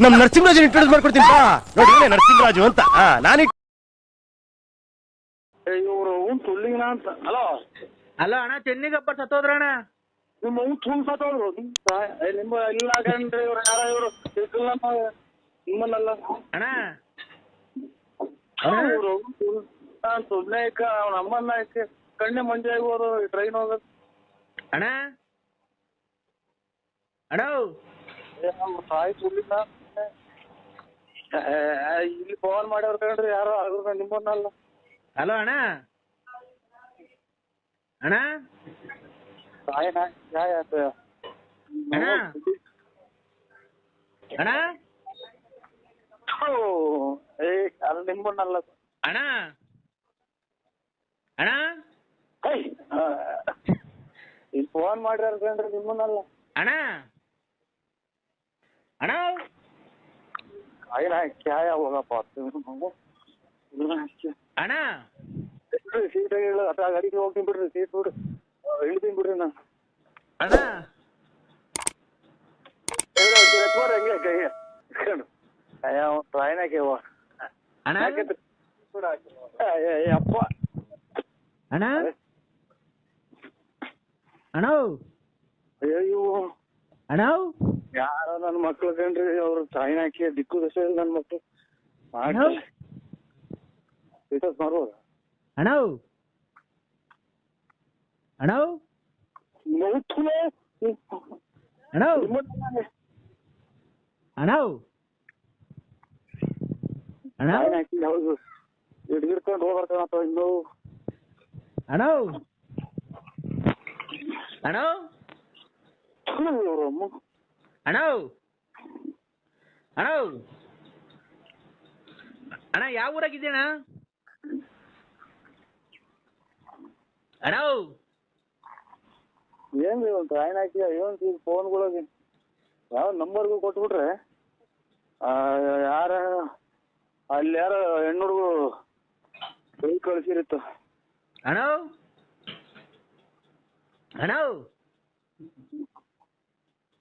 ನಮ್ ನರಸಿಂಹರಾಜನ್ ಇಂಟ್ರೊಡ್ಯೂಸ್ ಮಾಡ್ಕೊಡ್ತೀನಿ ಬಾ. ನೋಡಿ ನರಸಿಂಹರಾಜು ಅಂತ ನಾನು ಇವರು ತುಳ್ಳಿನ ಅಂತ. ಹಲೋ ಹಲೋ ಅಣ್ಣ, ಚೆನ್ನಿಗಪ್ಪ ಸತ್ತೋದ್ರ ಅಣ್ಣ. ನಿಮ್ಮ ತುಳ್ ಸತ್ತೋದ್ರು ನಿಮ್ಮ ಇಲ್ಲ ಕಂಡ್ರಿ ಇವ್ರು ಯಾರ ಇವರು ನಿಮ್ಮನ್ನಲ್ಲ ಅಣ್ಣ ಇವರು ಸುಮ್ಮನೆ ಅವ್ನ ಅಮ್ಮನ್ನ ಕಣ್ಣೆ ಮಂಜೆ ಆಗೋದು ಟ್ರೈನ್ ಹೋಗೋದು. ಅಣ್ಣ ಅಣ್ಣ ತಾಯಿ ತುಳ್ಳಿನ ಇಲ್ಲಿ ಫೋನ್ ಮಾಡ್ಯವ್ರ ಕಂಡ್ರಿ ಯಾರೋ ಆಗ ನಿಮ್ಮನ್ನಲ್ಲ. ಹಲೋ ಅಣ್ಣ ಅಣ್ಣ ತಾಯಿನ ಅಣ್ಣ ಅಣ್ಣ ಅದು ನಿಮ್ಮನ್ನಲ್ಲ ಅಣ್ಣ ಅಣ್ಣ ಇಲ್ಲಿ ಫೋನ್ ಮಾಡ್ಯಾರ ಕಂಡ್ರಿ ನಿಮ್ಮನ್ನಲ್ಲ. ಅಣ್ಣ ಅಣ್ಣ ಆಯ್ನ ಕ್ಯಾಯ ಹೋಗಪ್ಪ ಅಣ್ಣ ಸೀಟ್ ಗಾಡಿಗೆ ಹೋಗ್ತೀನಿ ಬಿಡ್ರಿ, ಸೀಟ್ ಬಿಡ್ರಿ, ಇಳಿತೀನಿ ಬಿಡ್ರಿ ನಾನು. ಅಣ್ಣ ಹೆಂಗೆ ಕೈ ಟ್ರೈನಾಗೆ ಅಣ್ಣ ಅಪ್ಪ ಅಣ್ಣ ಅಣ್ಣ ಅಯ್ಯೋ ಅಣ್ಣ ಯಾರೋ ನನ್ನ ಮಕ್ಳು ಕಂಡ್ರಿ ಅವ್ರು ಟ್ರೈನ್ ಹಾಕಿ ದಿಕ್ಕು ದಶ ಇಲ್ಲ ನನ್ನ ಮಕ್ಳು ಮಾಡ್ಬೋದು. ಅಣ್ಣ ಅಣ್ಣ ಅಣ್ಣ ಅಣ್ಣ ಅಣ್ಣ ಹಾಕಿ ಯಾವ್ದು ಹಿಡ್ಗಿಡ್ಕೊಂಡು ಹೋಗ್ಬರ್ತಾನಪ್ಪ ಇನ್ನು. ಅಣ್ಣ ಅಣ್ಣ ಅವ್ರ ಅಮ್ಮ ಅಣ್ಣ ಅಣ್ಣ ಅಣ್ಣ ಯಾವ ಊರಾಗಿದ್ದೀಣ ಅಣ್ಣ? ಏನ್ರಿ ಒಂದು ಟ್ರೈನ್ ಹಾಕಿ ಏನ್ ಫೋನ್ಗಳಿಗೆ ಯಾವ ನಂಬರ್ಗೂ ಕೊಟ್ಬಿಟ್ರೆ ಯಾರ ಅಲ್ಲಿ ಯಾರ ಹೆಣ್ಣುಡ್ಗು ಕೈ ಕಳ್ಸಿರುತ್ತ. ಅಣ್ಣ ಅಣ್ಣ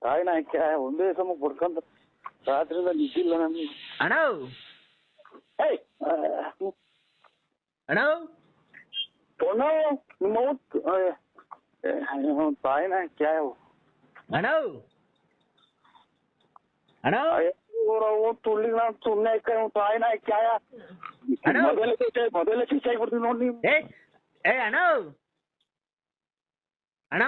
ಟ್ರೈನ್ ಹಾಕಿ ಒಂದೇ ಸಮ ಬಡ್ಕಂತ ರಾತ್ರಿಯಿಂದ ನಿದ್ದಿಲ್ಲ ನಮ್ಗೆ. ಅಣ್ಣ ಅಣ್ಣ ನಿಮ್ಮ ತಾಯಿನ ಕ್ಯಾವ ಅಣ್ಣ ಅಣ್ಣ ತುಳ್ಳಿ ನಾನು ಸುಮ್ಮನೆ ತಾಯಿನ ಕ್ಯಾಯ ಮೊದಲೇ ಶಿಕ್ಷೆ ಆಗ್ಬಿಡ್ತೀವಿ ನೋಡಿ ನೀವು. ಏ ಅಣ್ಣ ಅಣ್ಣ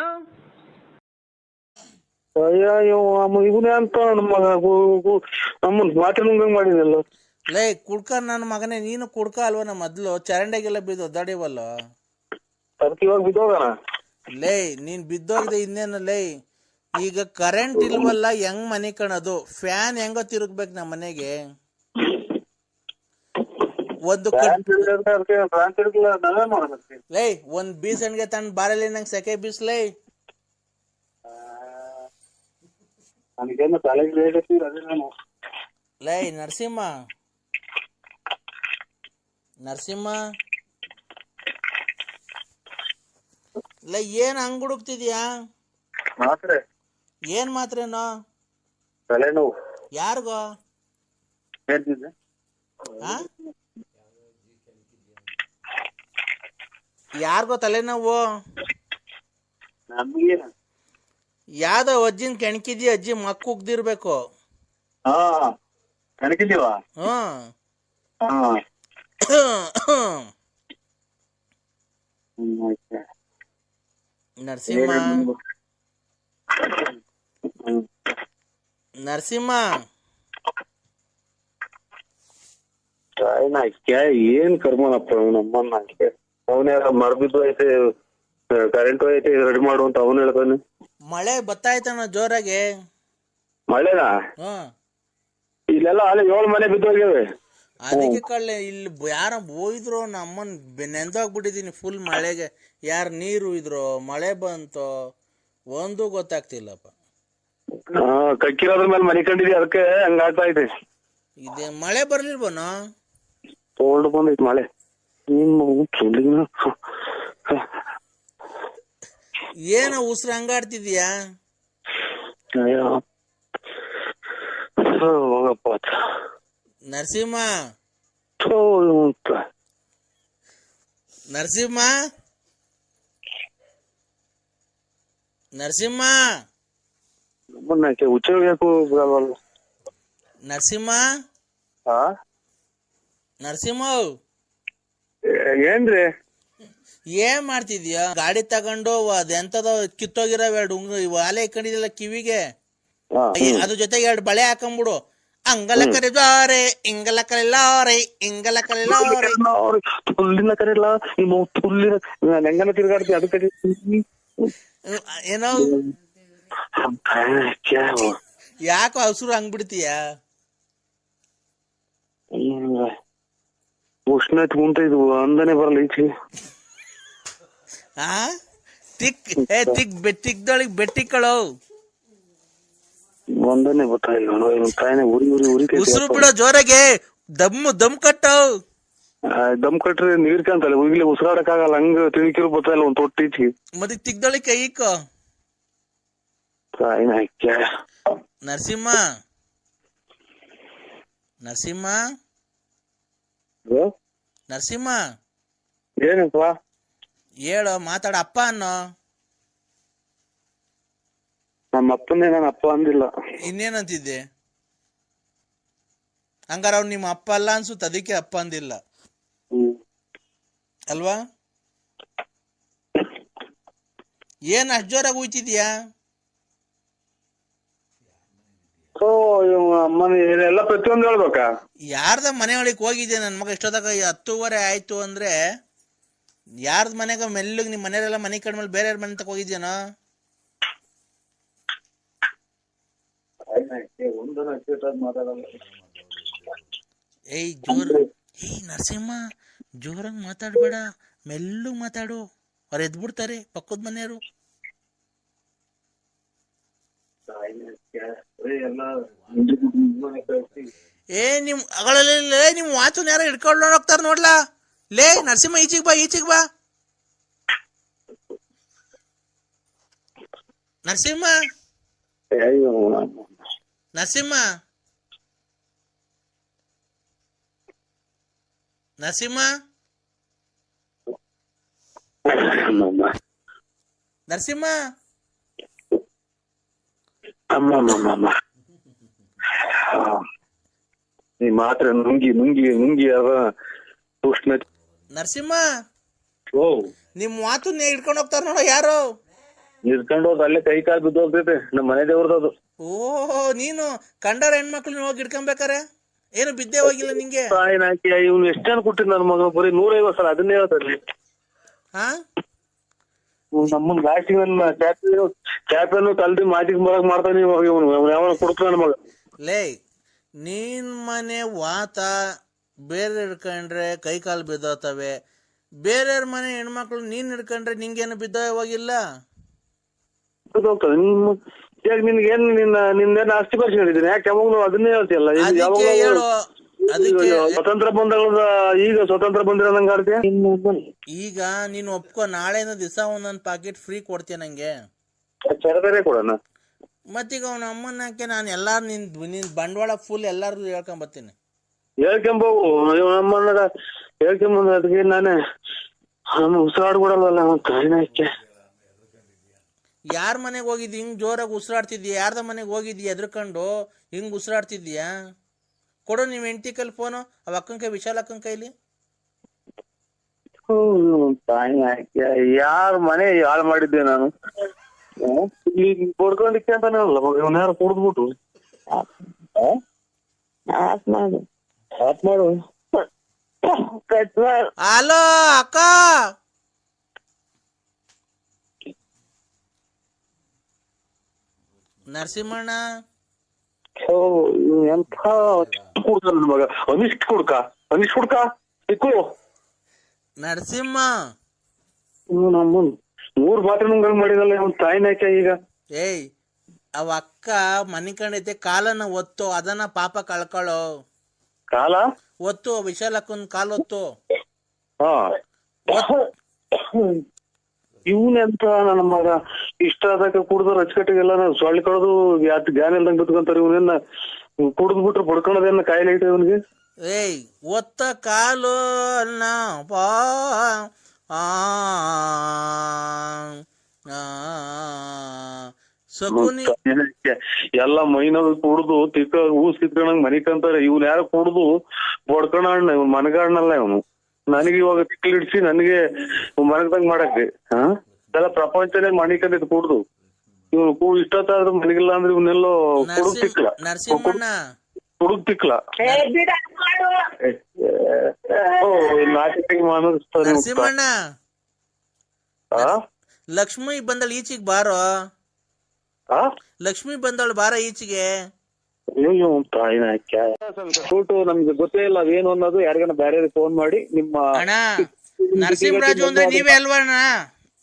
ಅಯ್ಯೋ ಇವನೇ ಅಂತ ನಮ್ಮನ್ ಮಾತ್ರ ನುಂಗಂಗ್ ಮಾಡಿದಲ್ಲ. ಲೇ ಕುಡ್ಕ ನನ್ನ ಮಗನೇ, ನೀನು ಕುಡ್ಕ ಅಲ್ವನ ಮೊದ್ಲು ಚರಂಡಿಗೆಲ್ಲ ಬಿದ್ದು ಒದ್ದಾಡಿವಲ್ಲ. ಅದಕ್ಕೆ ಇವಾಗ ಬಿದ್ದೋಗಣ. ಲೇ ನೀನ್ ಬಿದ್ದೋಗಿದೆ ಇನ್ನೇನು ಲೇ. ಈಗ ಕರೆಂಟ್ ಇಲ್ವಲ್ಲ, ಹೆಂಗ್ ಮನೆ ಕಣದು? ಫ್ಯಾನ್ ಹೆಂಗ ತಿರುಗ್ಬೇಕು ನಮ್ಮ ಮನೆಗೆ? ಒಂದು ಲೇ ಒಂದ್ ಬೀಸಣ್ಗೆ ತನ್ನ ಬಾರಲ್ಲಿ ನಂಗೆ ಸೆಕೆ ಬೀಸ್ಲೇ. ಲೇ ನರಸಿಂಹ ನರಸಿಂಹ ಲೇ ಏನ್ ಹಂಗ್ ಹುಡುಕ್ತಿದ್ಯಾ? ಮಾತ್ರೆ ಏನ್ ಮಾತ್ರೆನೋ? ತಲೆನೋವು. ಯಾರಿಗೋ? ಯಾರಿಗೋ ತಲೆನೋವು? ಯಾವ್ದೋ ಅಜ್ಜಿನ ಕೆಣಕಿದ್ಯ, ಅಜ್ಜಿ ಮಕ್ಕ ಉಗ್ದಿರ್ಬೇಕು. ಕೆಣಕಿದೀವ? ನರಸಿಂಹ ನರಸಿಂಹ ಏನ್ ಕರ್ಮನಪ್ಪ ನಮ್ಮನ್ನ. ಅವನೇ ಮರ್ಬಿದ್ದು ಐತೆ, ಕರೆಂಟ್ ಐತೆ, ರೆಡಿ ಮಾಡು ಅಂತ ಅವನು ಹೇಳ್ತಾನೆ. ಮಳೆ ಬತ್ತಾಯ್ತಣ್ಣ ಜೋರಾಗೆ. ಮಳೆನಾ? ಇಲ್ಲೆಲ್ಲ ಅಲ್ಲಿ 7 ಮನೆ ಬಿದ್ದೋಗ್ಯವೆ. ಅದಕ್ಕೆ ಕಳ್ಳೆ ಇಲ್ಲಿ ಯಾರ ಹೋಯ್ದ್ರು ನಮ್ಮನ್ ನೆಂದೋಗ್ಬಿಟ್ಟಿದೀನಿ ಫುಲ್ ಮಳೆಗೆ. ಯಾರ ನೀರು ಇದ್ರು, ಮಳೆ ಬಂತೋ ಒಂದು ಗೊತ್ತಾಗ್ತಿಲ್ಲಪ್ಪ. ಕಕ್ಕಿರೋದ್ರ ಮೇಲೆ ಮನೆ ಕಂಡಿದ್ವಿ, ಅದಕ್ಕೆ ಹಂಗಾಗ್ತಾ ಇದೆ. ಇದೇ ಮಳೆ ಬರ್ಲಿಲ್ವನೋ? ತೋಲ್ಡ್ ಬಂದೈತ್ ಮಳೆ. ಏನ ಉಸ್ರು ಹಂಗಾಡ್ತಿದ್ಯಾ? ಹೋಗಪ್ಪ ನರಸಿಂಹ ಥೋ, ನರಸಿಂಹ ನರಸಿಂಹ ನಮ್ಮನ್ನ ಹುಚ್ಚ ಯಾಕೋ ಬರಲ್ವಲ್ಲ? ನರಸಿಂಹ ಆ ನರಸಿಂಹ ಏನ್ರಿ? ಏನ್ ಮಾಡ್ತಿದ್ಯಾ? ಗಾಡಿ ತಗೊಂಡು ಅದೆಂತದ ಕಿತ್ತೋಗಿರೋ ಎರಡು ವಾಲೆ ಇಟ್ಕೊಂಡಿದ್ಯಲ್ಲ ಕಿವಿಗೆ, ಅದ್ರ ಜೊತೆಗೆ ಎರಡು ಬಳೆ ಹಾಕೊಂಡ್ಬಿಡು. ಅಂಗಲ ಕರೆದಾರೆ ಇಂಗಲ ಕರೆಲಾರೆ ಇಂಗಲ ಕರೆಲಾರೆ. ತುಲ್ಲಿನ ಕರೆಲ್ಲ ನಿಮ್ಮ ತುಲ್ಲಿನ ಹೆಂಗನ ತಿರ್ಗಾಡ್ತಿ ಅದಕ್ಕೆ ಏನೋ ಯಾಕೋ ಹಸುರು ಹಂಗ್ಬಿಡ್ತೀಯ? ಉಷ್ಣತ್ ಕುಂತ ಇದು ಅಂದನೆ ಬರಲ್ಲ ಈಚೆ. ಆ ತಿಕ್ದೊಳಗ್ ಬೆಟ್ಟಿಕ್ಕಳು ಒಂದನೆ ಗೊತ್ತಾಯಿಲ್ಲ. ತಾಯಿನ ಉರಿ ಉರಿ ಉರಿ ಉಸಿರು ಬಿಡೋ ಜೋರಾಗೆ, ದಮ್ ಕಟ್ಟು. ದಮ್ ಕಟ್ರಿ ನೀರ್ ಕಾಂತಲ್ಲ, ಇಲ್ಲಿ ಉಸಿರಾಡಕ್ ಆಗಲ್ಲ, ಹಂಗ ತಿಳ್ಕಿರು ಗೊತ್ತಾಯಿಲ್ಲ ಒಂದ್ ತೊಟ್ಟಿ ಈಚೆ. ಮತ್ತೆ ತಿಕ್ದೊಳಗ್ ಕೈ ಇಕ್ಕೋ. ತಾಯಿನ ನರಸಿಂಹ ನರಸಿಂಹ ನರಸಿಂಹ ಏನಪ್ಪ? ಹೇಳೋ, ಮಾತಾಡ. ಅಪ್ಪ ಅನ್ನೋ. ನಮ್ಮ ಅಪ್ಪನೇ ನಾನು ಅಪ್ಪ ಅಂದಿಲ್ಲ. ಇನ್ನೇನಂತಿದ್ದೆ? ಹಂಗಾರ ಅವ್ನು ನಿಮ್ಮ ಅಪ್ಪ ಅಲ್ಲ ಅನ್ಸುತ್ತ, ಅದಕ್ಕೆ ಅಪ್ಪ ಅಂದಿಲ್ಲ ಅಲ್ವಾ? ಏನ್ ಅಷ್ಟ್ ಜೋರಾಗಿ ಹೋಯ್ತಿದ್ಯಾ? ಅಮ್ಮನ ಎಲ್ಲ ಪ್ರತಿಯೊಂದು ಹೇಳ್ಬೇಕಾ? ಯಾರ್ದ ಮನೆ ಒಳಗೆ ಹೋಗಿದ್ದೆ ನನ್ ಮಗ? ಇಷ್ಟೊತ್ತಾಗ 10:30 ಆಯ್ತು ಅಂದ್ರೆ ಯಾರ್ದ ಮನೆಗ ಮೆಲ್ಲಗ್ ನಿಮ್ ಮನೆಯವರೆಲ್ಲ ಮನೆ ಕಡ್ಮೇಲೆ ಬೇರೆ ಮನೆ ತಕ ಹೋಗಿದ್ಯಾನೋ? ಏಯ್ ನರಸಿಂಹ, ಜೋರಾಗಿ ಮಾತಾಡ್ಬೇಡ, ಮೆಲ್ಲಗ್ ಮಾತಾಡು, ಅವ್ರು ಎದ್ಬಿಡ್ತಾರೆ ಪಕ್ಕದ ಮನೆಯವರು. ನಿಮ್ ವಾಚನ್ ಯಾರೋ ಹಿಡ್ಕೊಂಡು ಹೋಗ್ತಾರ ನೋಡ್ಲಾ. ಲೇ ನರಸಿಂಹ, ಈಚಿಗ್ ಬಾ ನರಸಿಂಹ ನರಸಿಂಹ ನರಸಿಂಹ ನರಸಿಂಹ ಅಮ್ಮ ನೀ ಮಾತ್ರ ನುಂಗಿ ಅವ ಉಷ್ಣ. ನರಸಿಂಹ, ಓ, ನಿಮ್ ಮಾತು ಹಿಡ್ಕೊಂಡು ಹೋಗ್ತಾರ ನೋಡ ಯಾರು? ಇರ್ಕೊಂಡು ಹೋದ್ ಅಲ್ಲೇ ಕೈ ಕಾಲು ಬಿದ್ದು ಹೋಗ್ತೈತೆ. ನಮ್ಮ ಮನೆ ದೇವ್ರದದು. ಓಹೋ, ನೀನು ಕಂಡವ್ರ ಹೆಣ್ಮಕ್ಳು ಹೋಗಿ ಹಿಡ್ಕೊಂಬೇಕಾರೆ ಏನು ಬಿದ್ದೆ ಹೋಗಿಲ್ಲ ನಿಂಗೆ? ಇವ್ನು ಎಷ್ಟು ಜನ ಕೊಟ್ಟಿದ್ ನನ್ನ ಮಗ? ಬರೀ 150 ಸಲ ಅದನ್ನೇ ಹೇಳ್ತಾರ್ಲಿ. ಹಾ, ನಮ್ಮನ್ ಲಾಸ್ಟಿಗೆ ಚಾಪೆನ್ನು ಕಲ್ದಿ ಮಾಟಿಗೆ ಬರಕ್ ಮಾಡ್ತಾನೆ ಇವನು. ಯಾವ ಕೊಡ್ತ ನನ್ನ ಮಗ. ಲೇ, ನೀನ್ ಮನೆ ವಾತ ಬೇರೆ ಹಿಡ್ಕೊಂಡ್ರೆ ಕೈ ಕಾಲು ಬಿದ್ದೋತವೆ, ಬೇರೆಯವ್ರ ಮನೆ ಹೆಣ್ಮಕ್ಳು ನೀನ್ ಹಿಡ್ಕೊಂಡ್ರೆ ನಿಂಗೇನು ಬಿದ್ದ ಹೋಗಿಲ್ಲ? ಹೋಗ್ತದೆ ನಿನ್ಗೆ ಏನ್ ನಿನ್ನೇನು ಆಸ್ತಿ ಬರ್ಸ್ಕೊಂಡಿದ್ದೀನಿ? ಯಾಕೆ ಯಾವಾಗ್ಲೂ ಅದನ್ನೇ ಹೇಳ್ತೀಯಲ್ಲ? ಸ್ವತಂತ್ರ ಈಗ ಸ್ವತಂತ್ರ ಬಂದಿರೋ ನಂಗೆ ಆಡ್ತೀಯ. ಈಗ ನೀನ್ ಒಪ್ಕೊ, ನಾಳೆನ ದಿವಸ ಒಂದೊಂದ್ ಪಾಕೆಟ್ ಫ್ರೀ ಕೊಡ್ತೀಯ ನಂಗೆ. ಚರದರೆ ಕೊಡೋಣ. ಮತ್ತೀಗ ಅವನ ಅಮ್ಮನ ಹಾಕಿ ನಾನು ಎಲ್ಲಾರು ನಿನ್ ಬಂಡವಾಳ ಫುಲ್ ಎಲ್ಲಾರು ಹೇಳ್ಕೊಂಬರ್ತೀನಿ. ಹೇಳ್ಕೊಂಬೋಗು. ನಮ್ಮನ್ನ ಹೇಳ್ಕೊಂಬಂದ ಅದಕ್ಕೆ ನಾನೇ ಉಸಿರಾಡ್ಬಿಡಲ್ವಲ್ಲ ಕಾಯಿನಕ್ಕೆ. ಯಾರ ಮನೆಗೆ ಹೋಗಿದ್ದಿ ಹಿಂಗ್ ಜೋರಾಗಿ ಉಸಿರಾಡ್ತಿದ್ಯಾ? ಯಾರ್ದ ಮನೆಗೆ ಹೋಗಿದ್ಯಾ ಎದ್ರಕೊಂಡು ಹಿಂಗ್ ಉಸಿರಾಡ್ತಿದ್ಯಾ? ಕೊಡು ನಿಮ್ ಹೆಂಡತಿ ಕೈಲಿ ಫೋನು, ಅವ ಅಕ್ಕನ ಕೈ, ವಿಶಾಲ ಅಕ್ಕನ ಕೈಲಿ. ಯಾರ ಮನೆ ಹಾಳು ಮಾಡಿದ್ದೆ ನಾನು? ಬಡ್ಕೊಂಡಿಕ್ಕೆ ಅಂತಾನೆ ಅಲ್ಲ ಮಗ, ಇವನ್ ಯಾರು ಕುಡ್ದ್ಬಿಟ್ಟು ಆಫ್ ಮಾಡು. ಹಲೋ ಅಕ್ಕ, ನರಸಿಂಹಣ್ಣ. ಎಂಥ ಕುಡ್ಕ ನನ್ನ ಮಗ. ಅನಿಷ್ಟ್ ಕುಡ್ಕ ಸಿಕ್ಕು ನರಸಿಂಹ. ನಮ್ಮನ್ 3 ಬಾತ್ರೂಮ್ ಮಾಡಿದಲ್ಲ ಅವ್ನ ತಾಯಿನಾಕೆ ಈಗ. ಏಯ್, ಅವ ಅಕ್ಕ ಮನೆ ಕಂಡೈತೆ, ಕಾಲನ್ನ ಒತ್ತು, ಅದನ್ನ ಪಾಪ ಕಳ್ಕೊಳ್ಳೋ. ಕಾಲ ಒತ್ತು, ವಿಶಾಲಕ್ಕನ್ ಕಾಲ್ ಒತ್ತು. ಇವನೆಂತ ನನ್ನ ಮಗ ಇಷ್ಟ ಆದಾಗ ಕುಡ್ದು ರಚಕಟ್ಟಿಗೆಲ್ಲ ಸೊಳ್ಳಿ ಕಳೆದು ಜ್ಞಾನ ಇಲ್ದಂಗೆ ಬಿತ್ಕೊಂತಾರೆ. ಇವನೇನ ಕುಡಿದ್ ಬಿಟ್ರೆ ಬಡ್ಕೊಳೋದೇನ ಕಾಯಿಲೆ ಐತೆ ಅವನಿಗೆ? ಏಯ್ ಒತ್ತ ಕಾಲು ಅಲ್ಲ ಪಾ ಸಕುನಿ ಎಲ್ಲ ಮೈನಾಗ ಕುಡ್ದು ತಿಕ್ಕ ಊಸ್ ಕಿತ್ಕೊಂಡಂಗ್ ಮನಿಕಂತಾರೆ. ಇವ್ನ ಯಾರು ಕುಡ್ದು ಬಡ್ಕೊಣ ಇವ್ನ ಮನಗಾಡ್ನಲ್ಲ ಇವನು. ನನಗೆ ಇವಾಗ ತಿಕ್ಕಲಿಡ್ಸಿ ನನಗೆ ಮನಗದಂಗ್ ಮಾಡಕ್ಕೆ ಎಲ್ಲ ಪ್ರಪಂಚನೇ ಮಣಿಕಂದಿದ್ ಕುಡ್ದು. ಇವ್ನು ಇಷ್ಟೊತ್ತಾದ್ರೂ ಮನೆಗಿಲ್ಲ ಅಂದ್ರೆ ಇವನ್ನೆಲ್ಲೋ ಕುಡುಗ್ ತಿಕ್ಲ ನರಸಿಂಹಣ್ಣ ಕುಡುಗ್ ತಿಕ್ಲ ನರಸಿಂಹಣ್ಣ ಲಕ್ಷ್ಮಿ ಬಂದಳ ಈಚೆಗೆ ಬಾರೋ. ಲಕ್ಷ್ಮಿ ಬಂದಳು ಬಾರ ಈಚೆಗೆ. ಸೂಟು ನಮ್ಗೆ ಗೊತ್ತೇ ಇಲ್ಲ ಅದೇನು ಅನ್ನೋದು. ಯಾರಿಗಾನ ಬೇರೆ ಫೋನ್ ಮಾಡಿ ನಿಮ್ಮ ಅಣ್ಣ ನರಸಿಂಹರಾಜು ಅಂದ್ರೆ ನೀವೇ ಅಲ್ವಣ್ಣ?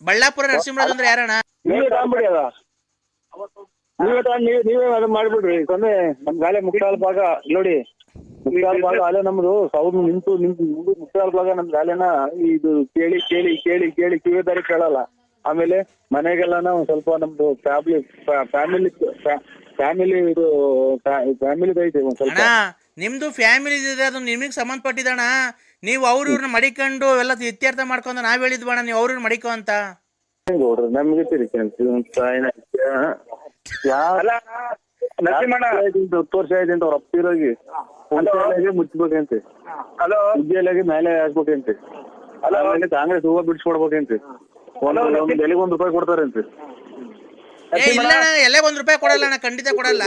ಬಳ್ಳಾಪುರ ನರಸಿಂಹರಾಜು ಅಂದ್ರೆ ಯಾರಣ್ಣ? ನೀವೇ ತಗೊಂಬಿಡಿ ಅದ, ನೀವೇ ಅದನ್ನ ಮಾಡ್ಬಿಡ್ರಿ. ಸೊನ್ನೆ ನಮ್ ಗಾಲೆ ಮುಕ್ತಾಲ್ ಭಾಗ ನೋಡಿ, ಮುಕ್ತಾಲ್ ಭಾಗ ಅಲ್ಲೇ ನಮ್ದು ಸೌದ್ ನಿಂತು ಮುಕ್ತಾಲ್ ಭಾಗ ನಮ್ ಗಾಲೆನ ಇದು ಕೇಳಿ ಕೇಳಿ ಕೇಳಿ ಕೇಳಿ ಕಿವಿ ದಾರಿ ಕೇಳಲ್ಲ. ಆಮೇಲೆ ಮನೆಗೆಲ್ಲಾನ ಒಂದ್ ಸ್ವಲ್ಪ ನಮ್ದು ಫ್ಯಾಮಿಲಿ ಇದು ಫ್ಯಾಮಿಲಿದು ಐತೆ ಒಂದ್ ಸ್ವಲ್ಪ. ನಿಮ್ದು ಫ್ಯಾಮಿಲಿ ಇದೆ, ಅದು ನಿಮಗ್ ಸಂಬಂಧಪಟ್ಟಿದಣ್ಣ. ನೀವು ಅವ್ರನ್ನ ಮಡಿಕೊಂಡು ಎಲ್ಲ ಇತ್ಯರ್ಥ ಮಾಡ್ಕೊಂಡು ನಾವ್ ಹೇಳಿದ್ವಣ, ನೀವು ಅವ್ರನ್ನ ಮಡಿಕೋ ಅಂತ. ನಮ್ಗೆ ತಿರುಗಿ 10 ವರ್ಷ ಆಯ್ತು ಅವ್ರ ಅಪ್ಪಿರೋಗಿ ಮುಚ್ಚಬೇಕಂತೆ, ವಿದ್ಯಾಲಯ ಮೇಲೆ ಹಾಕ್ಬೇಕಂತೆ, ಆಮೇಲೆ ಕಾಂಗ್ರೆಸ್ ಹೂವ ಬಿಡಿಸ್ಕೊಡ್ಬೇಕಂತೆ. ಎಲೆಗೆ ₹1 ಕೊಡ್ತಾರಂತೆ. ಇಲ್ಲ ಎಲ್ಲ ₹1 ಕೊಡಲ್ಲ ಅಣ್ಣ, ಖಂಡಿತ ಕೊಡಲ್ಲ.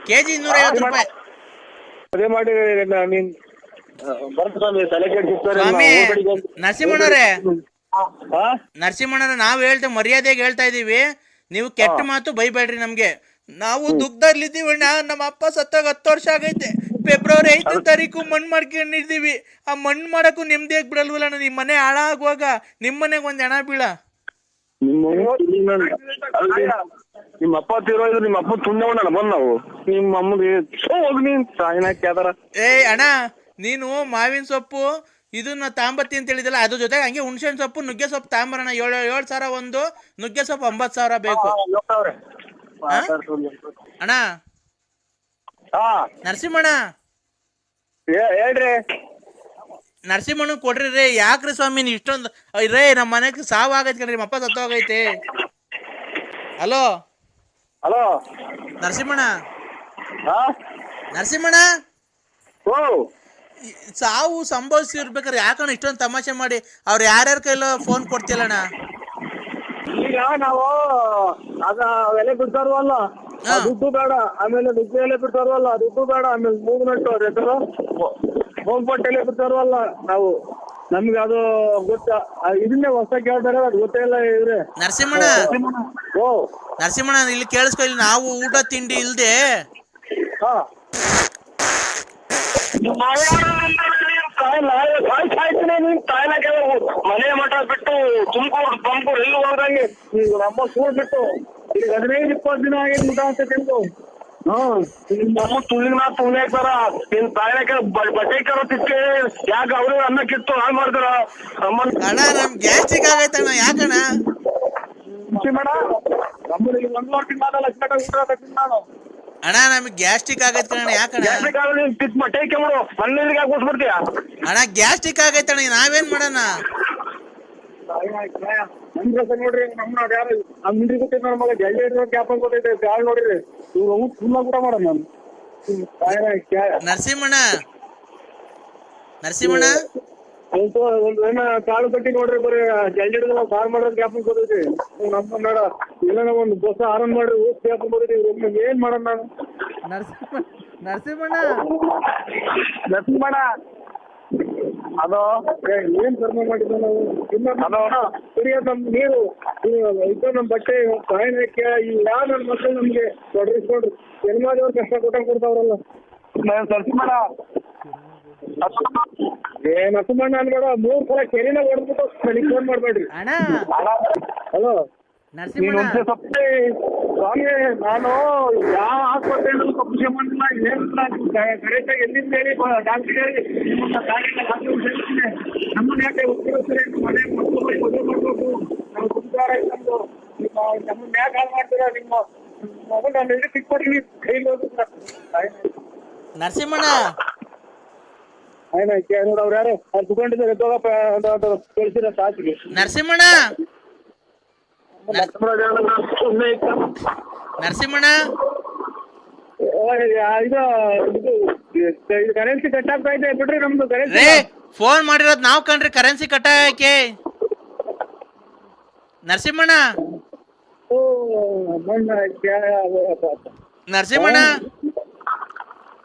ಕೆಜಿ ₹250. ಅದೇ ಮಾಡಿ ನೀನ್ ತಲೆ ನರಸಿಂಹಣ್ಣವ್ರೆ ನಾವ್ ಹೇಳ್ತೇವೆ, ಮರ್ಯಾದೆಗೆ ಹೇಳ್ತಾ ಇದೀವಿ. ನೀವು ಕೆಟ್ಟ ಮಾತು ಬೈಬೇಡ್ರಿ ನಮ್ಗೆ. ನಾವು ದುಃಖದಲ್ಲಿದ್ದೀವಣ್ಣ. ನಮ್ಮ ಅಪ್ಪ ಸತ್ತಾಗ 10 ವರ್ಷ ಆಗೈತೆ. ಫೆಬ್ರವರಿ 5ನೇ ತಾರೀಕು ಮಣ್ಣು ಮಾಡ್ಕೊಂಡಿದ್ದೀವಿ. ಆ ಮಣ್ಣು ಮಾಡಕ್ಕೂ ನಿಮ್ದೇ ಬಿಡಲ್ವಲ್ಲ. ನಿಮ್ ಮನೆ ಹಾಳಾಗುವಾಗ ನಿಮ್ ಮನೆಗೆ ಒಂದ್ ಹೆಣ ಬೀಳ. ನಿಮ್ಮ ಅಪ್ಪ ತಿರೋದು ನಿಮ್ಮ ಅಪ್ಪ ತುಂಡವಣ್ಣ ಬಂದ್ ನಾವು ನಿಮ್ಮ ಅಮ್ಮಗೆ ಏಯ್ ಅಣ್ಣ, ನೀನು ಮಾವಿನ ಸೊಪ್ಪು ಇದನ್ನ ತಾಂಬತ್ತಿ ಅಂತ ಹೇಳಿದಲ್ಲ, ಅದ್ರ ಜೊತೆಗೆ ಹಂಗೆ ಹುಣಸೆಹಣ್ಣು ಸೊಪ್ಪು ನುಗ್ಗೆ ಸೊಪ್ಪು ತಾಂಬರೋಣ. 7,000 ಒಂದು, ನುಗ್ಗೆ ಸೊಪ್ಪು 50,000 ಬೇಕು ಅಣ್ಣ. ನರಸಿಂಹಣ್ಣ ಹೇಳ್ರಿ, ನರಸಿಂಹಣ್ಣ ಕೊಡ್ರಿ ರೇ. ಯಾಕ್ರಿ ಸ್ವಾಮಿ ನೀವು ಇಷ್ಟೊಂದು ರೇ? ನಮ್ಮ ಮನೆಗೆ ಸಾವು ಆಗೈತೆ ಕಣ್ರಿ, ನಿಮ್ಮ ಅಪ್ಪ ಸತ್ತೋಗೈತೆ. ಹಲೋ ಹಲೋ ನರಸಿಂಹಣ್ಣ, ನರಸಿಂಹಣ್ಣ ಸಾವು ಸಂಭವಿಸಿರ್ಬೇಕಾರೆ ಯಾಕಣ್ಣ ಇಷ್ಟೊಂದು ತಮಾಷೆ ಮಾಡಿ ಅವ್ರು ಯಾರ್ಯಾರ ಕೈಲೋ ಫೋನ್ ಕೊಡ್ತಿಲ್ಲಣ್ಣ? ಈಗ ನಾವು ಅದ ಎಲೆ ಬಿಡ್ತಾರವಲ್ಲ ದುಡ್ಡು ಬೇಡ, ಆಮೇಲೆ ನುಗ್ಗೆ ಎಲೆ ಬಿಡ್ತಾರವಲ್ಲ ದುಡ್ಡು ಬೇಡ, ಆಮೇಲೆ ಮೂಗ್ನಟ್ಟು ಅವ್ರ ಹೆಸರು ಹೋಗ್ಪಟ್ಟು ಎಲೆ ಬಿಡ್ತಾರವಲ್ಲ ನಾವು, ನಮ್ಗೆ ಅದು ಗೊತ್ತ. ಇದನ್ನೇ ಹೊಸ ಕೇಳ್ತಾರೆ, ಅದು ಗೊತ್ತೇ ಇಲ್ಲ ಇವ್ರೆ. ನರಸಿಂಹಣ್ಣ ನರಸಿಂಹಣ್ಣ ಇಲ್ಲಿ ಕೇಳಿಸ್ಕೊ. ಇಲ್ಲಿ ನಾವು ಊಟ ತಿಂಡಿ ಇಲ್ದೆ ಮನೆ ಮಠ ಬಿಟ್ಟು ತುಮಕೂರು ಎಲ್ಲಿ ಹೋದಂಗೆ ನಮ್ಮ ಸ್ಕೂಲ್ ಬಿಟ್ಟು ಈಗ 15-20 ದಿನ ಆಗಿ ಊಟ ಅಂತ ತಿಂದು ನಮ್ಮ ತುಳಿನ ತುಳಿ ಹಾಕ್ತಾರ. ನಿನ್ ತಾಯಿನಕ್ಕೆ ಬಟ್ಟೆ ಕರೋ ತಿಕ್ಕೆ ಯಾಕೆ ಅವ್ರು ಅನ್ನಕ್ಕಿತ್ತು ಹಾಳು ಮಾಡ್ತಾರ. ಅಣ್ಣ ನಮ್ ಗ್ಯಾಸ್ಟ್ರಿಕ್ ಆಗೈತಣ್ಣ, ಯಾಕಣ್ಣ? ಮೇಡ ನಮ್ಮಲ್ಲಿ 1 ವರ್ಷ ಮಾದಲ್ಲ ಊಟ ತಗೊಂಡು ನಾನು ಅಣ್ಣ ನಮ್ಗೆ ಗ್ಯಾಸ್ಟ್ರಿಕ್ ಆಗೈತೆ ಕಣ. ಯಾಕಣ್ಣ? ಅಣ್ಣ ಗ್ಯಾಸ್ಟ್ರಿಕ್ ಆಗೈತಣ್ಣ, ನಾವೇನ್ ಮಾಡೋಣ? ನೋಡ್ರಿ ನಮ್ಮ ಯಾರು ಮಿಂಡ್ರಿ ಗೊತ್ತೈತೆ ನನ್ನ ಮಗ ಕ್ಯಾಪ್ ಗೊತ್ತೈತೆ ಯಾರು ನೋಡ್ರಿ ಇವ್ರು ಫುಲ್ ಊಟ ಮಾಡೋಣ ನಾನು. ನರಸಿಂಹಣ್ಣ ನರಸಿಂಹಣ್ಣ ಒಂದು ಏನೋ ಕಾಳು ಕಟ್ಟಿ ನೋಡ್ರಿ, ಬರೀ ಜಲ್ಡಿ ಸಾರು ಮಾಡೋದ್ ಕ್ಯಾಪ್ ಗೊತ್ತೈತಿ. ನಮ್ಮ ನೋಡ ಎಲ್ಲ ಒಂದು ಬಸ್ ಆರನ್ ಮಾಡ್ರಿ ಊಸ್ ಕ್ಯಾಪ್ ಗೊತ್ತೈತಿ. ಏನ್ ಮಾಡೋಣ ನಾನು? ನರಸಿಂಹಣ್ಣ ನರಸಿಂಹಣ್ಣ ಅದು ಏನ್ ಕರ್ಮ ಮಾಡಿದ್ದ ನಾವು ಕುಡಿಯೋದ್ ನಮ್ ನೀರು ಇದು ನಮ್ ಬಟ್ಟೆ ಸಾಯನಕ್ಕೆ ಈ ಯಾವ ನನ್ನ ಮಕ್ಕಳು ನಮ್ಗೆ ತೊಡಗಿಸ್ಕೊಂಡ್ರು ಜನ್ಮಾದವ್ರು ಕಷ್ಟ ಕೊಡ್ತಾವ್ರಲ್ಲ. ನರಸಿಂಹಣ್ಣ ನರಸಿಂಹಣ್ಣ ಅನ್ಬೇಡ, 3 ಸಲ ಕೆರೆನ ಹೊಡೆದ್ಬಿಟ್ಟು ನನಗೆ ಫೋನ್ ಮಾಡ್ಬೇಡ್ರಿ. ಹಲೋ ನರಸಿಂಹಣ್ಣ ಸ್ವಾಮಿ, ನಾನು ಯಾವ ಆಸ್ಪತ್ರೆಯಲ್ಲೂ ತಪ್ಪು ಮಾಡಿಲ್ಲ, ಏನಿಲ್ಲ. ಕರೆಕ್ಟಾಗಿ ಎಲ್ಲಿಂದ ಹೇಳಿ ಡಾಕ್ಟರ್ ಹೇಳಿ ನಮ್ಮನ್ನ ಯಾಕೆ ಉತ್ತರ ಮನೆ ಮಕ್ಕಳು ಮದುವೆ ಮಾಡ್ಬೇಕು, ನಾವು ಸಂಸಾರ ನಮ್ದು ನಮ್ಮನ್ನ ಯಾಕೆ ಹಾಳು ಮಾಡ್ತೀರಾ? ನಿಮ್ಮ ನರಸಿಂಹಣ್ಣ ಅವ್ರು ಯಾರು ಅವ್ರು ತಗೊಂಡಿದ್ದಾರೆ ಕಳಿಸಿರ ಸಾಕಿಗೆ ನರಸಿಂಹಣ್ಣ ನರಸಿಂಹಣ್ಣ ಇದು ಕರೆನ್ಸಿ ಕಟ್ ಆಗ್ತಾ ಇದೆ ಬಿಡ್ರಿ ನಮ್ದು ಕರೆನ್ಸಿ ರೇ ಫೋನ್ ಮಾಡಿರೋದು ನಾವ್ ಕಣ್ರಿ ಕರೆನ್ಸಿ ಕಟ್ಟಾಕೆ ನರಸಿಂಹಣ್ಣ ನರಸಿಂಹಣ್ಣ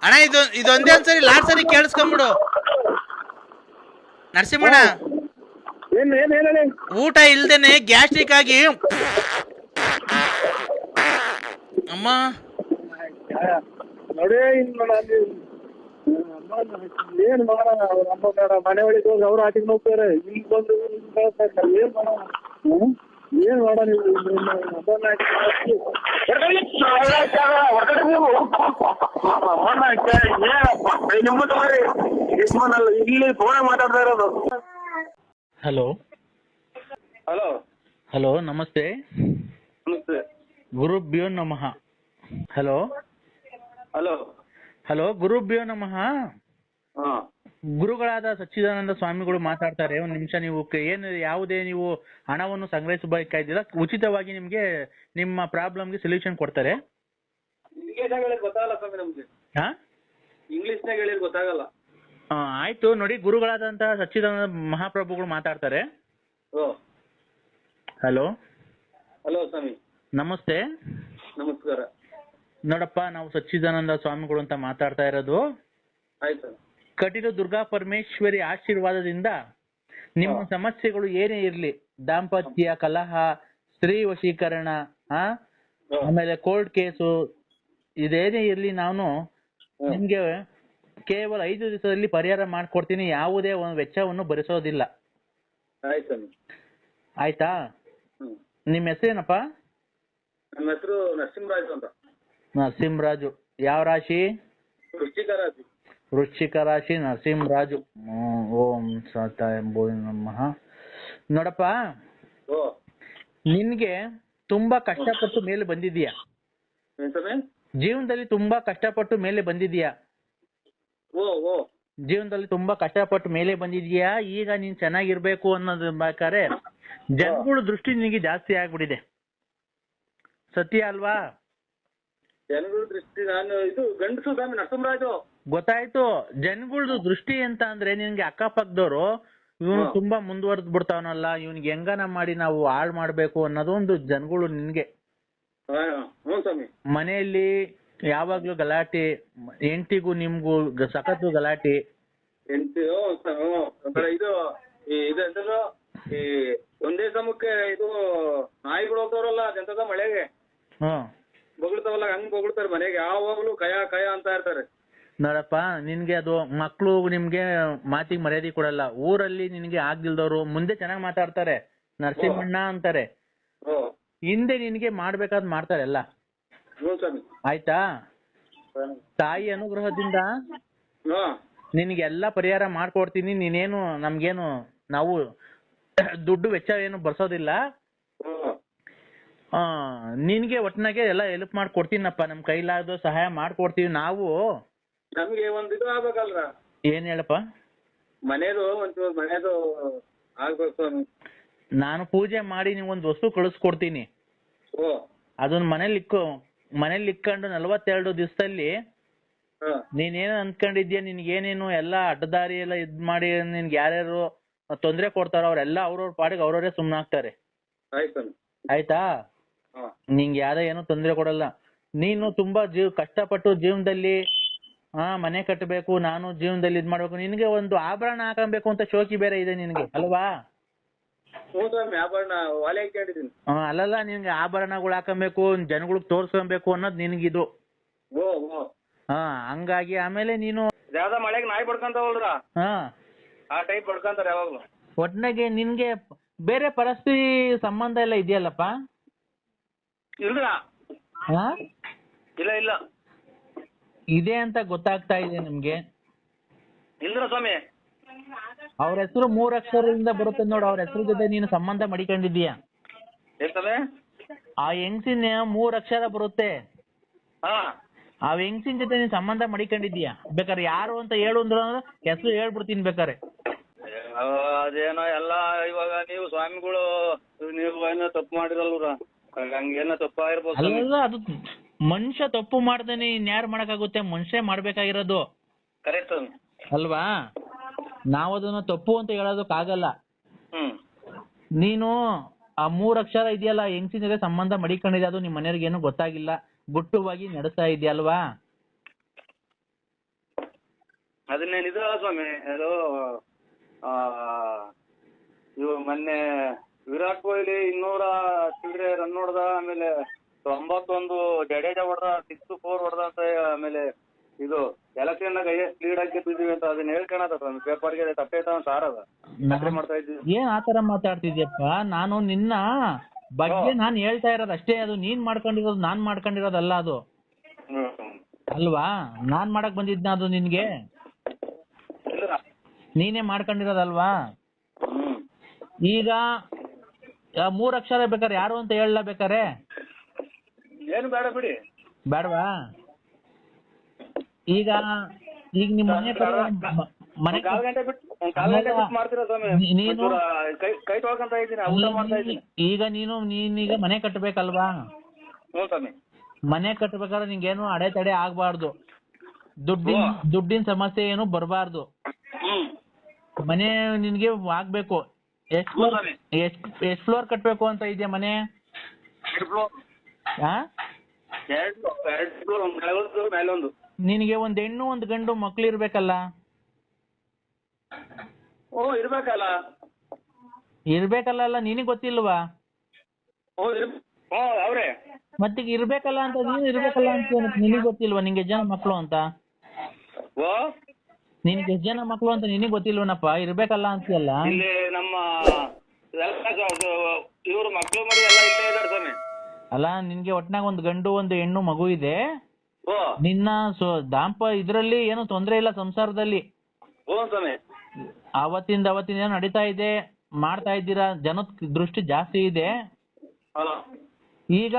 ಅಣ್ಣ ಇದೊಂದೇ ಒಂದ್ಸರಿ ಲಾಸ್ಟ್ ಸರಿ ಕೇಳಿಸ್ಕೊಂಬಿಡು ನರಸಿಂಹಣ್ಣ ಏನ್ ಊಟ ಇಲ್ದೇನೆ ಗ್ಯಾಸ್ಟ್ರಿಕ್ ಆಗಿ ಅಮ್ಮ ನೋಡಿ ಏನ್ ಮಾಡೋಣ ಮನೆ ಒಳಗೆ ಹೋಗಿ ಅವ್ರು ಆಟಿಗೆ ಹೋಗ್ತಾರೆ ಇಲ್ಲಿ ಬಂದು ಏನ್ ಮಾಡೋಣ ಏನ್ ಮಾಡೋಣ ಇಲ್ಲಿ ಫೋನ್ ಮಾತಾಡ್ತಾ ಇರೋದು. ಹಲೋ ಹಲೋ ಹಲೋ ನಮಸ್ತೆ ನಮಸ್ತೆ. ಗುರುಭ್ಯೋ ನಮಃ. ಹಲೋ ಹಲೋ ಹಲೋ ಗುರುಭ್ಯೋ ನಮಃ. ಹಾ ಗುರುಗಳಾದ ಸಚ್ಚಿದಾನಂದ ಸ್ವಾಮಿಗಳು ಮಾತಾಡ್ತಾರೆ. ಒಂದು ನಿಮಿಷ ನೀವು ಏನು ಯಾವುದೇ ನೀವು ಹಣವನ್ನು ಸಂಗ್ರಹಿಸಬೇಕಾಗಿಲ್ಲ, ಉಚಿತವಾಗಿ ನಿಮ್ಗೆ ನಿಮ್ಮ ಪ್ರಾಬ್ಲಮ್ಗೆ ಸೊಲ್ಯೂಷನ್ ಕೊಡ್ತಾರೆ. ಗೊತ್ತಾಗಲ್ಲ ಸ್ವಾಮಿ ನಮ್ಗೆ. ಹಾ ಇಂಗ್ಲಿಷ್ನಾಗ ಹೇಳಿದ್ರೆ ಗೊತ್ತಾಗಲ್ಲ. ಆಯ್ತು ನೋಡಿ, ಗುರುಗಳಾದಂತಹ ಸಚ್ಚಿದಾನಂದ ಮಹಾಪ್ರಭುಗಳು ಮಾತಾಡ್ತಾರೆ. ಹಲೋ ಹಲೋ ಸ್ವಾಮಿ ನಮಸ್ತೆ. ನಮಸ್ಕಾರ. ನೋಡಪ್ಪ, ನಾವು ಸಚ್ಚಿದಾನಂದ ಸ್ವಾಮಿಗಳು ಅಂತ ಮಾತಾಡ್ತಾ ಇರೋದು. ಆಯ್ತು. ಕಟೀಲು ದುರ್ಗಾ ಪರಮೇಶ್ವರಿ ಆಶೀರ್ವಾದದಿಂದ ನಿಮ್ಮ ಸಮಸ್ಯೆಗಳು ಏನೇ ಇರ್ಲಿ, ದಾಂಪತ್ಯ ಕಲಹ, ಸ್ತ್ರೀ ವಶೀಕರಣ, ಆಮೇಲೆ ಕೋರ್ಟ್ ಕೇಸು, ಇದೇನೇ ಇರ್ಲಿ ನಾನು ನಿಮ್ಗೆ ಕೇವಲ 5 ದಿವಸದಲ್ಲಿ ಪರಿಹಾರ ಮಾಡ್ಕೊಡ್ತೀನಿ. ಯಾವುದೇ ಒಂದು ವೆಚ್ಚವನ್ನು ಭರಿಸೋದಿಲ್ಲ. ಆಯ್ತಾ? ನಿಮ್ಮ ಹೆಸರೇನಪ್ಪ? ನಮ್ಮ ಹೆಸರು ನರಸಿಂಹರಾಜು ಅಂತ. ನರಸಿಂಹರಾಜು. ಯಾವ ರಾಶಿ? ವೃಶ್ಚಿಕ ರಾಶಿ. ವೃಶ್ಚಿಕ ರಾಶಿ, ನರಸಿಂಹರಾಜು. ಓಂ ಸತಾಯ ನಮಃ. ನೋಡಪ್ಪ, ನಿನ್ಗೆ ತುಂಬಾ ಕಷ್ಟಪಟ್ಟು ಮೇಲೆ ಬಂದಿದೀಯಾ. ಜೀವನದಲ್ಲಿ ತುಂಬಾ ಕಷ್ಟಪಟ್ಟು ಮೇಲೆ ಬಂದಿದೀಯಾ. ಜೀವನದಲ್ಲಿ ತುಂಬಾ ಕಷ್ಟಪಟ್ಟು ಮೇಲೆ ಬಂದಿದೀಯಾ. ಈಗ ನೀನ್ ಚೆನ್ನಾಗಿರ್ಬೇಕು ಅನ್ನೋದು ಬೇಕಾದ್ರೆ ಜನಗಳ ದೃಷ್ಟಿ ನಿನಗೆ ಜಾಸ್ತಿ ಆಗ್ಬಿಟ್ಟಿದೆ. ಸತ್ಯ ಅಲ್ವಾ? ಜನಗಳ ದೃಷ್ಟಿ, ನಾನು ಇದು ಗಂಡಸು ಸ್ವಾಮಿ ನರಸಿಂಹರಾಜು. ಗೊತ್ತಾಯ್ತು. ಜನಗಳದು ದೃಷ್ಟಿ ಅಂತ ಅಂದ್ರೆ ನಿನ್ಗೆ ಅಕ್ಕಪಕ್ಕದವರು ಇವನು ತುಂಬಾ ಮುಂದುವರೆದ್ ಬಿಡ್ತಾವನಲ್ಲ, ಇವನ್ಗೆ ಹೆಂಗನ ಮಾಡಿ ನಾವು ಹಾಳು ಮಾಡ್ಬೇಕು ಅನ್ನೋದು ಒಂದು ಜನಗಳು ನಿನ್ಗೆ. ಮನೆಯಲ್ಲಿ ಯಾವಾಗ್ಲೂ ಗಲಾಟೆ, ಹೆಂಡತಿಗೂ ನಿಮ್ಗೂ ಸಖತ್ತು ಗಲಾಟೆ. ಇದು ಇದು ಈ ಒಂದೇ ಸಮಕ್ಕೆ ಇದು ನಾಯಿಗಳು ಹೋಗ್ತಾವ್ರಲ್ಲ ಜನತದ ಮಳೆಗೆ ಬೊಗಳ್ತಾವಲ್ಲ, ಹಂಗ್ ಬೊಗಳ್ತಾರೆ ಮನೆಗೆ. ಯಾವಾಗ್ಲೂ ಕಯ ಕಯ ಅಂತ ಇರ್ತಾರೆ. ನೋಡಪ್ಪ, ನಿನ್ಗೆ ಅದು ಮಕ್ಳು ನಿಮ್ಗೆ ಮಾತಿಗೆ ಮರ್ಯಾದೆ ಕೊಡಲ್ಲ. ಊರಲ್ಲಿ ನಿನ್ಗೆ ಆಗ್ದಿಲ್ದವ್ರು ಮುಂದೆ ಚೆನ್ನಾಗಿ ಮಾತಾಡ್ತಾರೆ, ನರಸಿಂಹಣ್ಣ ಅಂತಾರೆ. ಹಿಂದೆ ನಿನ್ಗೆ ಮಾಡ್ಬೇಕಾದ್ ಮಾಡ್ತಾರೆ ಎಲ್ಲ. ಆಯ್ತಾ? ತಾಯಿ ಅನುಗ್ರಹದಿಂದ ನಿನ್ಗೆಲ್ಲ ಪರಿಹಾರ ಮಾಡ್ಕೊಡ್ತೀನಿ. ನೀನೇನು ನಮ್ಗೇನು ನಾವು ದುಡ್ಡು ವೆಚ್ಚ ಏನು ಬರ್ಸೋದಿಲ್ಲ. ನಿನ್ಗೆ ಒಟ್ನಾಗೆ ಎಲ್ಲ ಹೆಲ್ಪ್ ಮಾಡ್ಕೊಡ್ತೀನಪ್ಪ. ನಮ್ ಕೈಲಾದ ಸಹಾಯ ಮಾಡ್ಕೊಡ್ತೀವಿ ನಾವು. ನಮ್ಗೆ ಒಂದ್ ಇದು ಆಗ್ಬೇಕಲ್ರ. ಏನ್ ಹೇಳಪ್ಪ? ಮನೇದು ಒಂಚೂರು ಮನೇದು ಆಗ್ಬೇಕು. ನಾನು ಪೂಜೆ ಮಾಡಿ ನೀವೊಂದು ವಸ್ತು ಕಳಿಸ್ಕೊಡ್ತೀನಿ. ಅದನ್ನ ಮನೇಲಿ ಇಕ್ಕೊಂಡು 42 ದಿವಸದಲ್ಲಿ ನೀನೇನು ಅನ್ಕೊಂಡಿದ್ಯಾ, ನಿನ್ಗೇನೇನು ಎಲ್ಲ ಅಡ್ಡದಾರಿ ಎಲ್ಲ ಇದ್ ಮಾಡಿ ನಿನ್ಗೆ ಯಾರ್ಯಾರು ತೊಂದ್ರೆ ಕೊಡ್ತಾರೋ ಅವ್ರೆಲ್ಲ ಅವ್ರವ್ರ ಪಾಡಿಗೆ ಅವ್ರವ್ರೇ ಸುಮ್ನಾಗ್ತಾರೆ. ಆಯ್ತಾ? ನಿಂಗೆ ಯಾರ ಏನು ತೊಂದ್ರೆ ಕೊಡಲ್ಲ. ನೀನು ತುಂಬಾ ಕಷ್ಟಪಟ್ಟು ಜೀವನದಲ್ಲಿ ಮನೆ ಕಟ್ಟಬೇಕು, ನಾನು ಜೀವನದಲ್ಲಿ ಇದ್ ಮಾಡ್ಬೇಕು, ನಿನ್ಗೆ ಒಂದು ಆಭರಣ ಹಾಕಬೇಕು ಅಂತ ಶೋಕಿ ಬೇರೆ ಇದೆ ನಿನ್ಗೆ ಅಲ್ವಾ? ಅಲ್ಲಲ್ಲ, ನಿನ್ಗೆ ಆಭರಣಗಳು ಹಾಕಬೇಕು, ಜನಗಳಿಗೆ ತೋರ್ಸ್ಕೊಬೇಕು ಅನ್ನೋದು ನಿನ್ಗಿದು. ಹಂಗಾಗಿ ಆಮೇಲೆ ನೀನು ಯಾವ್ದ ಮಳೆಗೆ ನಾಯಿ ಬಡ್ಕಂತಾವಲ್ರ, ಆ ಟೈಪ್ ಬಡ್ಕಂತಾರ ಯಾವಾಗ್ಲೂ. ಒಟ್ನಾಗೆ ನಿನ್ಗೆ ಬೇರೆ ಪರಿಸ್ಥಿತಿ ಸಂಬಂಧ ಎಲ್ಲ ಇದೆಯಲ್ಲಪ್ಪ? ಇಲ್ರ. ಇಲ್ಲ ಇಲ್ಲ ಇದೆ ಅಂತ ಗೊತ್ತಾಗ್ತಾ ಇದೆ ನಿಮ್ಗೆ. ಇಲ್ರ ಸ್ವಾಮಿ. ಅವ್ರ ಹೆಸರು 3 ಅಕ್ಷರದಿಂದ ಬರುತ್ತೆ ನೋಡು. ಅವ್ರ ಹೆಸರು ಜೊತೆ ನೀನು ಸಂಬಂಧ ಮಡಿಕೊಂಡಿದ್ದೀಯ. ಆ ಹೆಂಗ್ಸಿನ 3 ಅಕ್ಷರ ಬರುತ್ತೆ. ಹಾ ಆ ಹೆಂಗ್ಸಿನ ಜೊತೆ ನೀನ್ ಸಂಬಂಧ ಮಡಿಕೊಂಡಿದ್ಯಾ? ಬೇಕಾರೆ ಯಾರು ಅಂತ ಹೇಳು ಅಂದ್ರೆ ಹೆಸರು ಹೇಳ್ಬಿಡ್ತೀನಿ ಬೇಕಾರೆ. ಅದೇನೋ ಎಲ್ಲ ಇವಾಗ ನೀವು ಸ್ವಾಮಿಗಳು ನೀವು ಏನೋ ತಪ್ಪು ಮಾಡಿರಲ್ರ, ಹಂಗೇನೋ ತಪ್ಪಾಗಿರ್ಬೋದು. ಅಲ್ಲ, ಅದು ಮನುಷ್ಯ ತಪ್ಪು ಮಾಡ್ದೇನೆ ಇನ್ಯಾರು ಮಾಡಕ್ಕಾಗುತ್ತೆ? ಮನುಷ್ಯ ಮಾಡ್ಬೇಕಾಗಿರೋದು. ಕರೆಕ್ಟ್ ಅಲ್ವಾ? ನಾವು ಅದನ್ನ ತಪ್ಪು ಅಂತ ಹೇಳೋದಕ್ಕಾಗಲ್ಲ. ನೀನು ಆ 3 ಅಕ್ಷರ ಇದೆಯಲ್ಲ, ಹೆಂಗ್ಸಿನ ಜೊತೆ ಸಂಬಂಧ ಮಡಿಕೊಂಡಿದೆ, ಅದು ನಿಮ್ ಮನೆಯವ್ರಿಗೆ ಏನು ಗೊತ್ತಾಗಿಲ್ಲ, ಗುಟ್ಟುವಾಗಿ ನಡೆಸ್ತಾ ಇದೆಯಲ್ವಾ? ಅದನ್ನೇನಿದ ಸ್ವಾಮಿ, ಅದು ಇವು ಮೊನ್ನೆ ವಿರಾಟ್ ಕೊಹ್ಲಿ 200 ಚಿಲ್ಲರೆ ರನ್ ಹೊಡೆದ, ಆಮೇಲೆ 91 ಜಡೇಜಾ ಹೊಡೆದ, 6-4 ಹೊಡೆದ ಅಂತ, ಆಮೇಲೆ ಇದು ಎಲೆಕ್ಷನ್ ಹೈಯೆಸ್ಟ್ ಲೀಡ್ ಆಗಿದ್ದೀವಿ ಅಂತ ಅದನ್ನ ಹೇಳ್ಕೊಳದ ಸ್ವಾಮಿ. ಪೇಪರ್ಗೆ ತಪ್ಪೇತ ಸಾರದ ಮಾಡ್ತಾ ಇದ್ದೀವಿ. ಏನ್ ಆತರ ಮಾತಾಡ್ತಿದ್ಯಪ್ಪ? ನಾನು ನಿನ್ನ ಬಗ್ಗೆ ನಾನ್ ಹೇಳ್ತಾ ಇರೋದು ಅಷ್ಟೇ. ಅದು ನೀನ್ ಮಾಡ್ಕೊಂಡಿರೋದು ನಾನ್ ಮಾಡ್ಕೊಂಡಿರೋದಲ್ಲ ಅದು, ಅಲ್ವಾ? ನಾನ್ ಮಾಡಕ್ ಬಂದಿದ್ನ ಅದು ನಿನ್ಗೆ? ನೀನೇ ಮಾಡ್ಕೊಂಡಿರೋದಲ್ವಾ? ಈಗ 3 ಅಕ್ಷರ ಬೇಕಾರೆ ಯಾರು ಅಂತ ಹೇಳಲ್ಲ ಬೇಕಾರೆ? ಏನು ಬೇಡ ಬಿಡಿ. ಬೇಡವಾ? ಈಗ ನಿಮ್ ಮನೆ ಮನೆ ನೀನು ಈಗ ನೀನೀಗ ಮನೆ ಕಟ್ಟಬೇಕಲ್ವಾ? ಮನೆ ಕಟ್ಟಬೇಕಾದ್ರೆ ನಿಂಗೇನು ಅಡೆತಡೆ ಆಗ್ಬಾರ್ದು, ದುಡ್ಡಿನ ಸಮಸ್ಯೆ ಏನು ಬರಬಾರ್ದು. ಮನೆ ನಿನ್ಗೆ ಆಗ್ಬೇಕು. ಎಷ್ಟ್ ಫ್ಲೋರ್ ಕಟ್ಬೇಕು ಅಂತ ಇದೆಯಾ ಮನೆ? 2 ಫ್ಲೋರ್. ನಿನಗೆ ಒಂದ್ ಹೆಣ್ಣು ಒಂದ್ ಗಂಡು ಮಕ್ಳು ಇರ್ಬೇಕಲ್ಲ? ಇರ್ಬೇಕಲ್ಲ, ನಿನಗ್ ಗೊತ್ತಿಲ್ವಾ? ಮತ್ತೀಗ ಇರ್ಬೇಕಲ್ಲ ಅಂತ ನೀನು ಇರ್ಬೇಕಲ್ಲ ಅಂತ ನಿನಗ್ ಗೊತ್ತಿಲ್ವಾ? ನಿಂಗೆ ಎಷ್ಟ್ ಜನ ಮಕ್ಳು ಅಂತ? ನಿನ್ಗೆ ಎಷ್ಟ್ ಜನ ಮಕ್ಳು ಅಂತ ನಿನಗ್ ಗೊತ್ತಿಲ್ವನಪ್ಪ? ಇರ್ಬೇಕಲ್ಲ ಅಂತೀಯಲ್ಲ. ಇಲ್ಲಿ ನಮ್ಮ ಇವ್ರ ಮಕ್ಳು ಮರಿ ಎಲ್ಲ ಇಲ್ಲೇ ಇದಾರೆ ಸ್ವಾಮಿ. ಅಲ್ಲ, ನಿನ್ಗೆ ಒಟ್ನಾಗ ಒಂದ್ ಗಂಡು ಒಂದು ಹೆಣ್ಣು ಮಗು ಇದೆ. ನಿನ್ನ ಇದ್ರಲ್ಲಿ ಏನು ತೊಂದ್ರೆ ಇಲ್ಲ ಸಂಸಾರದಲ್ಲಿ? ಅವತ್ತಿಂದ ಏನೋ ನಡೀತಾ ಇದೆ, ಮಾಡ್ತಾ ಇದ್ದೀರಾ, ಜನದ ದೃಷ್ಟಿ ಜಾಸ್ತಿ ಇದೆ. ಈಗ